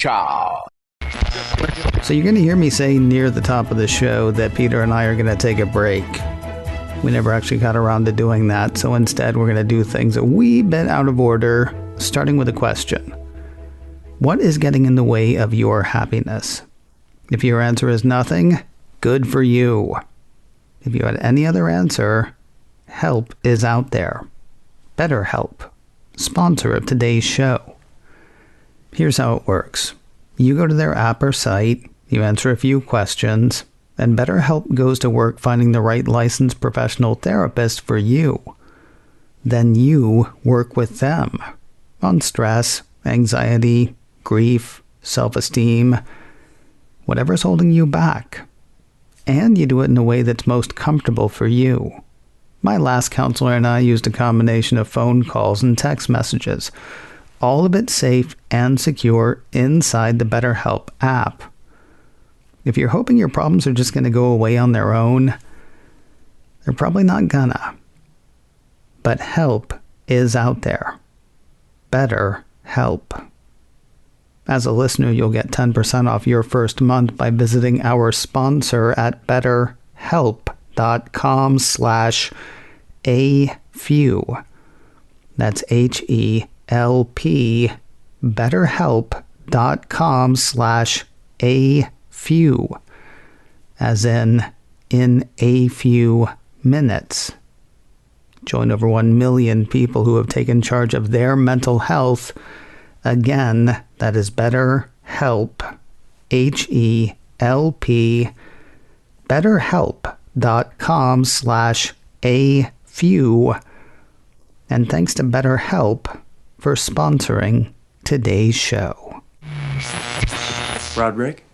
Cha-cha. So you're going to hear me say near the top of the show that Peter and I are going to take a break. We never actually got around to doing that, so instead we're going to do things a wee bit out of order, starting with a question. What is getting in the way of your happiness? If your answer is nothing, good for you. If you had any other answer, help is out there. BetterHelp, sponsor of today's show. Here's how it works. You go to their app or site, you answer a few questions, and BetterHelp goes to work finding the right licensed professional therapist for you. Then you work with them on stress, anxiety, grief, self-esteem, whatever's holding you back. And you do it in a way that's most comfortable for you. My last counselor and I used a combination of phone calls and text messages, all of it safe and secure inside the BetterHelp app. If you're hoping your problems are just going to go away on their own, they're probably not gonna. But help is out there. BetterHelp. As a listener, you'll get 10% off your first month by visiting our sponsor at betterhelp.com/afew. That's HELP. betterhelp.com/afew. As in a few minutes. Join over 1 million people who have taken charge of their mental health. Again, that is BetterHelp, HELP, betterhelp.com/afew. And thanks to BetterHelp for sponsoring today's show. Roderick,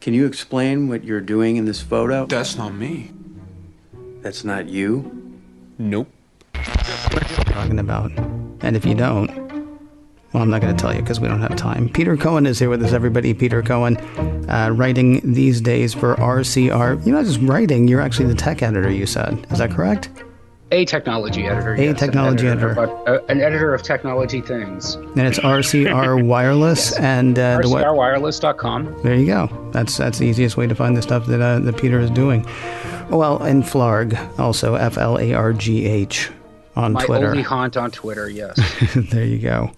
can you explain what you're doing in this photo? That's not me. That's not you? Nope. Talking about. And if you don't, well, I'm not going to tell you because we don't have time. Peter Cohen is here with us, everybody. Peter Cohen, writing these days for RCR. You're not just writing, you're actually the tech editor, you said. Is that correct? A technology editor. Yes, technology editor. An editor of technology things. And it's RCR Wireless. Yes. And RCRwireless.com. There you go. That's the easiest way to find the stuff that Peter is doing. Well, and Flarg, also FLARGH on Twitter. My only haunt on Twitter, yes. There you go.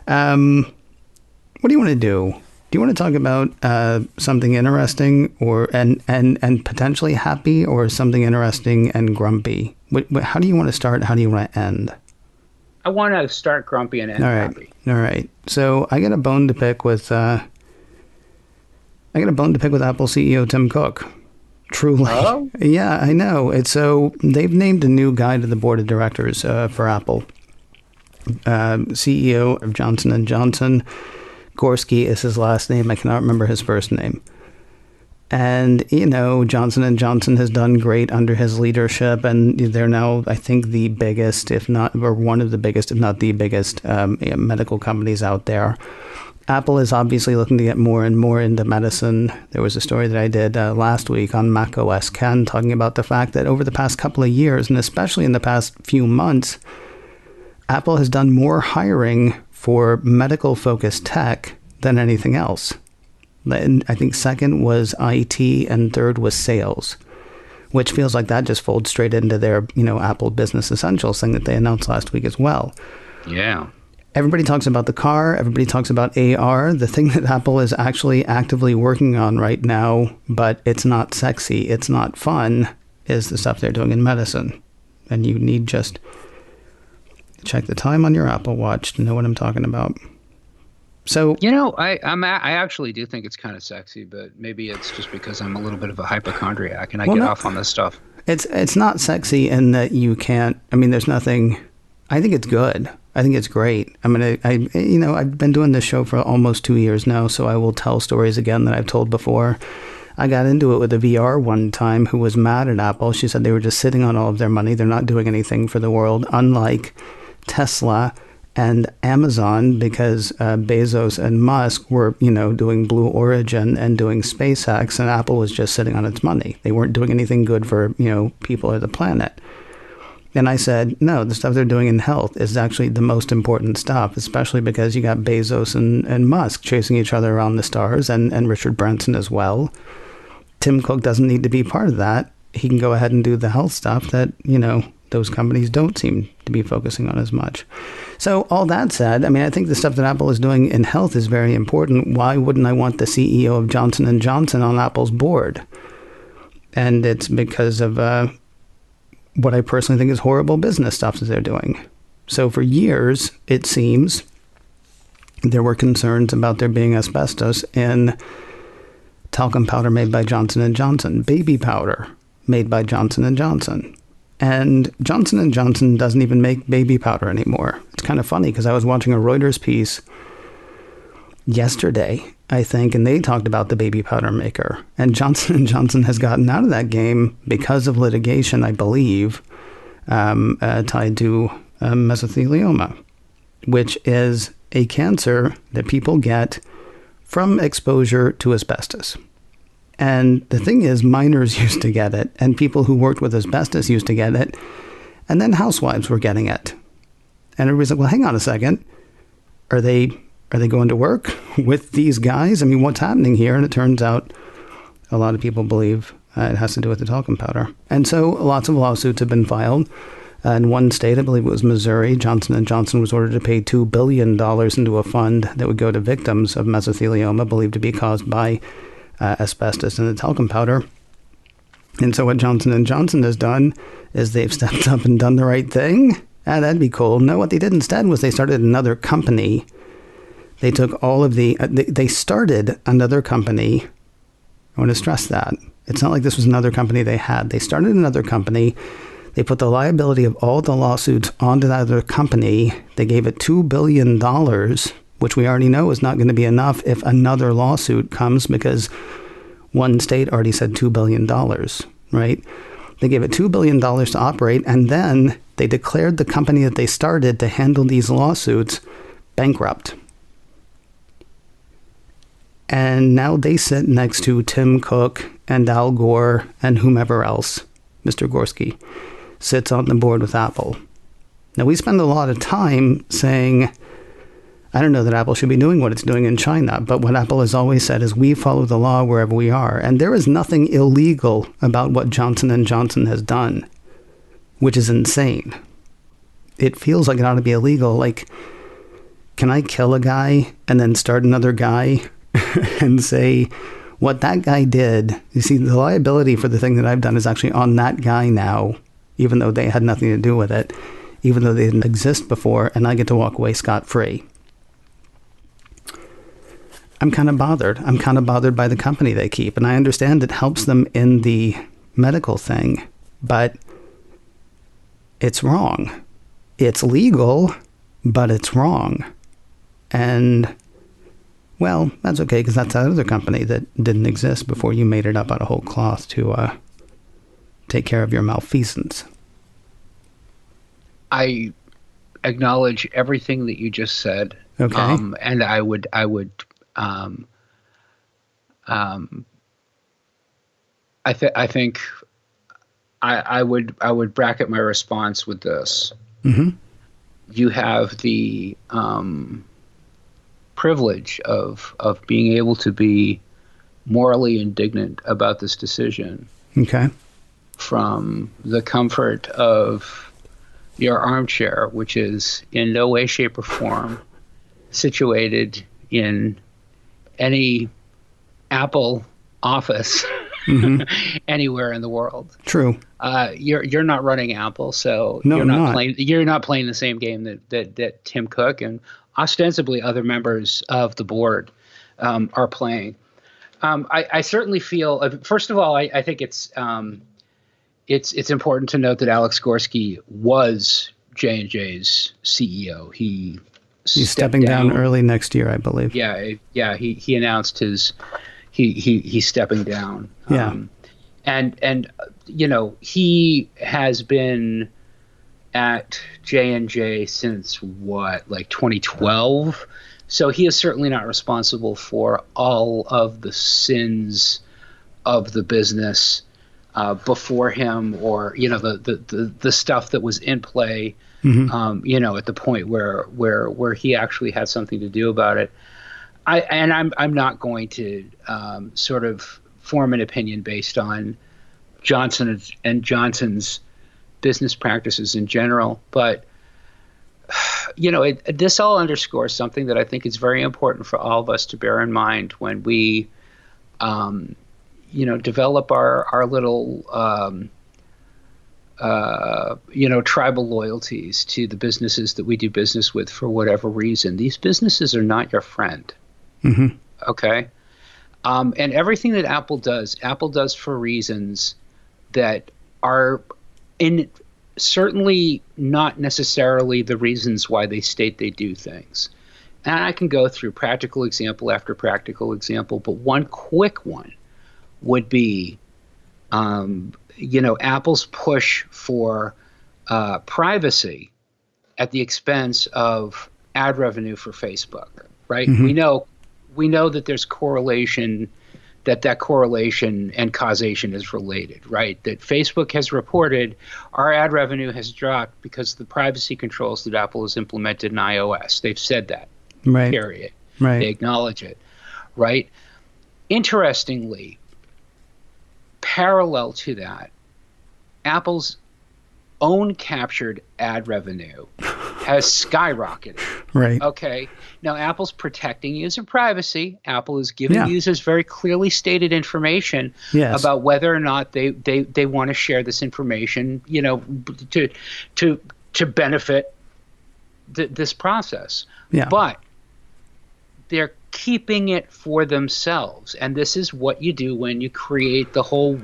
What do you want to do? Do you want to talk about something interesting and potentially happy, or something interesting and grumpy? How do you want to start? How do you want to end? I want to start grumpy and end happy. All right. So I got a bone to pick with Apple CEO Tim Cook. Truly. Oh? Yeah, I know. So they've named a new guy to the board of directors for Apple. CEO of Johnson & Johnson. Gorski is his last name. I cannot remember his first name. And, Johnson & Johnson has done great under his leadership, and they're now, I think, the biggest, if not, or one of the biggest, if not the biggest, medical companies out there. Apple is obviously looking to get more and more into medicine. There was a story that I did last week on macOS Ken talking about the fact that over the past couple of years, and especially in the past few months, Apple has done more hiring for medical-focused tech than anything else. And I think second was IT and third was sales, which feels like that just folds straight into their, Apple Business Essentials thing that they announced last week as well. Yeah. Everybody talks about the car. Everybody talks about AR. The thing that Apple is actually actively working on right now, but it's not sexy, it's not fun, is the stuff they're doing in medicine. And you need just check the time on your Apple Watch to know what I'm talking about. So, I actually do think it's kind of sexy, but maybe it's just because I'm a little bit of a hypochondriac and I get off on this stuff. It's not sexy in that you can't. I mean, there's nothing. I think it's good. I think it's great. I mean, I've been doing this show for almost 2 years now, so I will tell stories again that I've told before. I got into it with a VR one time who was mad at Apple. She said they were just sitting on all of their money. They're not doing anything for the world, unlike Tesla and Amazon, because Bezos and Musk were, doing Blue Origin and doing SpaceX, and Apple was just sitting on its money. They weren't doing anything good for, people or the planet. And I said, no, the stuff they're doing in health is actually the most important stuff, especially because you got Bezos and Musk chasing each other around the stars, and Richard Branson as well. Tim Cook doesn't need to be part of that. He can go ahead and do the health stuff that, those companies don't seem to be focusing on as much. So all that said, I mean, I think the stuff that Apple is doing in health is very important. Why wouldn't I want the CEO of Johnson & Johnson on Apple's board? And it's because of what I personally think is horrible business stuff that they're doing. So for years, it seems, there were concerns about there being asbestos in talcum powder made by Johnson & Johnson, baby powder made by Johnson & Johnson. And Johnson & Johnson doesn't even make baby powder anymore. It's kind of funny because I was watching a Reuters piece yesterday, I think, and they talked about the baby powder maker. And Johnson & Johnson has gotten out of that game because of litigation, I believe, tied to mesothelioma, which is a cancer that people get from exposure to asbestos. And the thing is, miners used to get it, and people who worked with asbestos used to get it, and then housewives were getting it. And everybody's like, well, hang on a second. Are they going to work with these guys? I mean, what's happening here? And it turns out a lot of people believe it has to do with the talcum powder. And so lots of lawsuits have been filed. In one state, I believe it was Missouri, Johnson & Johnson was ordered to pay $2 billion into a fund that would go to victims of mesothelioma believed to be caused by asbestos in the talcum powder. And so what Johnson & Johnson has done is they've stepped up and done the right thing. That'd be cool. No, what they did instead was they started another company. They took all of they started another company. I want to stress that. It's not like this was another company they had. They started another company. They put the liability of all the lawsuits onto that other company. They gave it $2 billion, which we already know is not going to be enough if another lawsuit comes because one state already said $2 billion, right? They gave it $2 billion to operate, and then they declared the company that they started to handle these lawsuits bankrupt. And now they sit next to Tim Cook and Al Gore and whomever else, Mr. Gorski, sits on the board with Apple. Now, we spend a lot of time saying, I don't know that Apple should be doing what it's doing in China, but what Apple has always said is we follow the law wherever we are. And there is nothing illegal about what Johnson & Johnson has done, which is insane. It feels like it ought to be illegal. Like, can I kill a guy and then start another guy and say what that guy did? You see, the liability for the thing that I've done is actually on that guy now, even though they had nothing to do with it, even though they didn't exist before, and I get to walk away scot-free. I'm kind of bothered. I'm kind of bothered by the company they keep, and I understand it helps them in the medical thing, but it's wrong. It's legal, but it's wrong. And, well, that's okay, because that's that other company that didn't exist before you made it up out of whole cloth to take care of your malfeasance. I acknowledge everything that you just said. Okay. And I would bracket my response with this. Mm-hmm. You have the privilege of being able to be morally indignant about this decision. Okay. From the comfort of your armchair, which is in no way, shape, or form situated in any Apple office mm-hmm. anywhere in the world. True. You're not running Apple, so no, you're not playing the same game that Tim Cook and ostensibly other members of the board are playing. I certainly feel. First of all, I think it's it's important to note that Alex Gorski was J&J's CEO. He's stepping down early next year, I believe. Yeah. He announced he's stepping down. Yeah. And he has been at J&J since like 2012. So he is certainly not responsible for all of the sins of the business. before him, or the stuff that was in play, at the point where he actually had something to do about it. I'm not going to sort of form an opinion based on Johnson and Johnson's business practices in general, but this all underscores something that I think is very important for all of us to bear in mind when we develop our little tribal loyalties to the businesses that we do business with for whatever reason. These businesses are not your friend. Mm-hmm. Okay. And everything that Apple does for reasons that are certainly not necessarily the reasons why they state they do things. And I can go through practical example after practical example, but one quick one would be, Apple's push for privacy at the expense of ad revenue for Facebook, right? Mm-hmm. We know that there's correlation, that correlation and causation is related, right? That Facebook has reported our ad revenue has dropped because of the privacy controls that Apple has implemented in iOS. They've said that, right. Period. Right. They acknowledge it, right? Interestingly, parallel to that, Apple's own captured ad revenue has skyrocketed. Right. Okay. Now, Apple's protecting user privacy. Apple is giving users very clearly stated information about whether or not they want to share this information, to benefit this process. Yeah. But they're keeping it for themselves. And this is what you do when you create the whole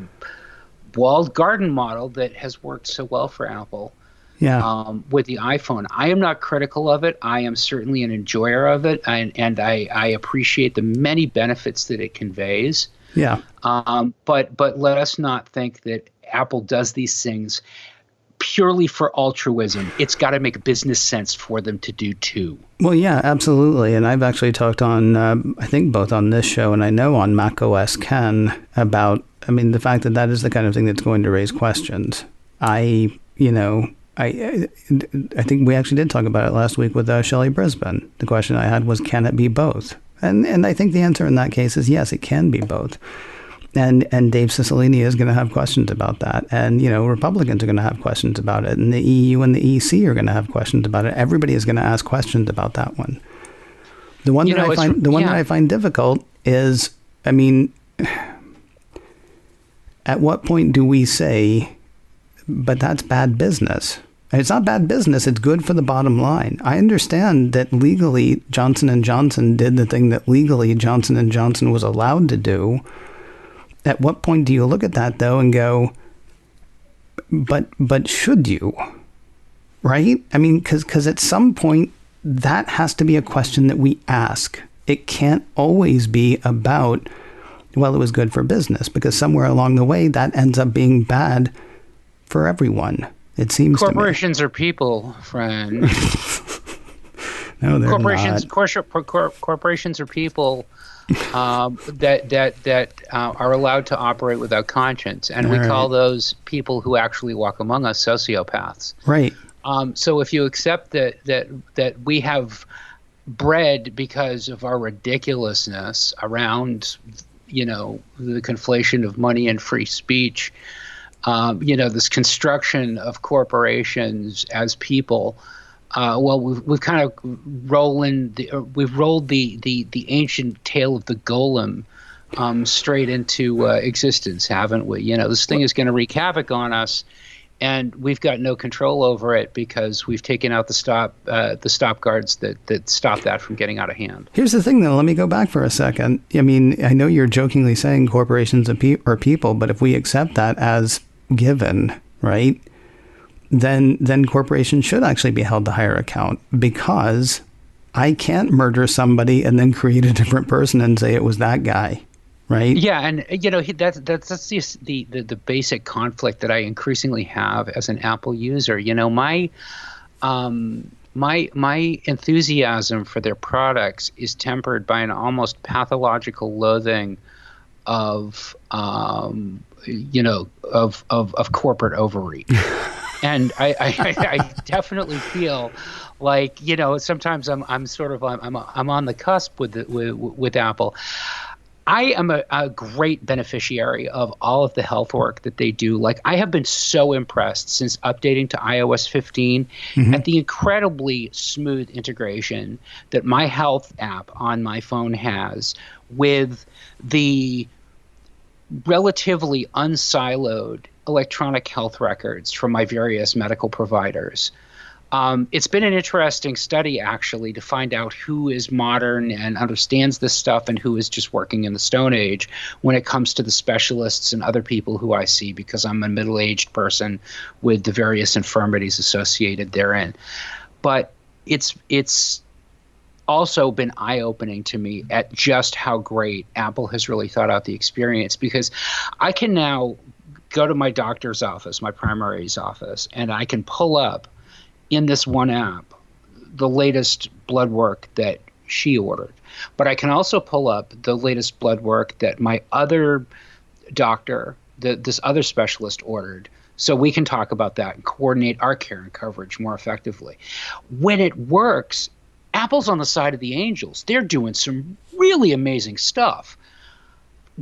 walled garden model that has worked so well for Apple. With the iPhone. I am not critical of it. I am certainly an enjoyer of it, and I appreciate the many benefits that it conveys. Yeah. But let us not think that Apple does these things purely for altruism. It's got to make business sense for them to do too. Well, yeah, absolutely. And I've actually talked on, I think both on this show and I know on macOS Ken about, the fact that is the kind of thing that's going to raise questions. I think we actually did talk about it last week with Shelley Brisbane. The question I had was, can it be both? And I think the answer in that case is yes, it can be both. And Dave Cicilline is going to have questions about that. And, Republicans are going to have questions about it. And the EU and the EC are going to have questions about it. Everybody is going to ask questions about that one. The one that I find difficult is, at what point do we say, but that's bad business? And it's not bad business. It's good for the bottom line. I understand that legally Johnson & Johnson did the thing that legally Johnson & Johnson was allowed to do. At what point do you look at that, though, and go, but should you? Right? Because at some point, that has to be a question that we ask. It can't always be about, well, it was good for business, because somewhere along the way, that ends up being bad for everyone. It seems corporations are people, friend. No, they're not. Corporations are people that are allowed to operate without conscience, and we call those people who actually walk among us sociopaths. Right. So if you accept that we have bred because of our ridiculousness around, the conflation of money and free speech. This construction of corporations as people. We've kind of rolled the ancient tale of the golem straight into existence, haven't we? This thing is going to wreak havoc on us, and we've got no control over it because we've taken out the stop guards that stop that from getting out of hand. Here's the thing, though. Let me go back for a second. I know you're jokingly saying corporations are people, but if we accept that as given, right, then corporations should actually be held to higher account, because I can't murder somebody and then create a different person and say it was that guy, right? Yeah, and that's the basic conflict that I increasingly have as an Apple user. My enthusiasm for their products is tempered by an almost pathological loathing of of corporate overreach. And I definitely feel like, sometimes I'm on the cusp with Apple. I am a great beneficiary of all of the health work that they do. Like, I have been so impressed since updating to iOS 15 at the incredibly smooth integration that my health app on my phone has with the relatively unsiloed electronic health records from my various medical providers. It's been an interesting study, actually, to find out who is modern and understands this stuff and who is just working in the Stone Age when it comes to the specialists and other people who I see, because I'm a middle-aged person with the various infirmities associated therein. But it's also been eye-opening to me at just how great Apple has really thought out the experience, because I can now go to my doctor's office, my primary's office, and I can pull up in this one app the latest blood work that she ordered. But I can also pull up the latest blood work that my other doctor, this other specialist, ordered. So we can talk about that and coordinate our care and coverage more effectively. When it works, Apple's on the side of the angels. They're doing some really amazing stuff.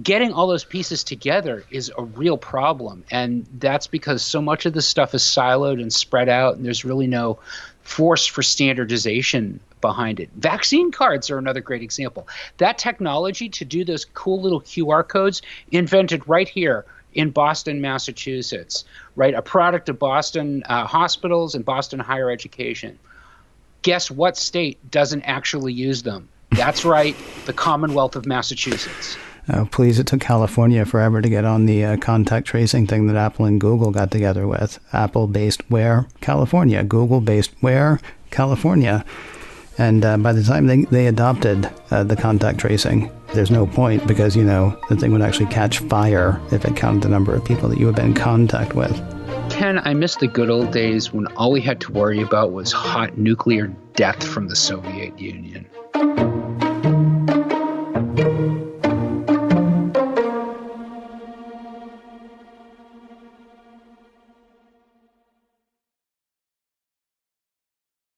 Getting all those pieces together is a real problem, and that's because so much of this stuff is siloed and spread out, and there's really no force for standardization behind it. Vaccine cards are another great example. That technology to do those cool little QR codes, invented right here in Boston, Massachusetts, right? A product of Boston hospitals and Boston higher education. Guess what state doesn't actually use them? That's right, the Commonwealth of Massachusetts. Oh, please, it took California forever to get on the contact tracing thing that Apple and Google got together with. Apple based where? California. Google based where? California. And by the time they adopted the contact tracing, there's no point, because, the thing would actually catch fire if it counted the number of people that you had been in contact with. Ken, I miss the good old days when all we had to worry about was hot nuclear death from the Soviet Union.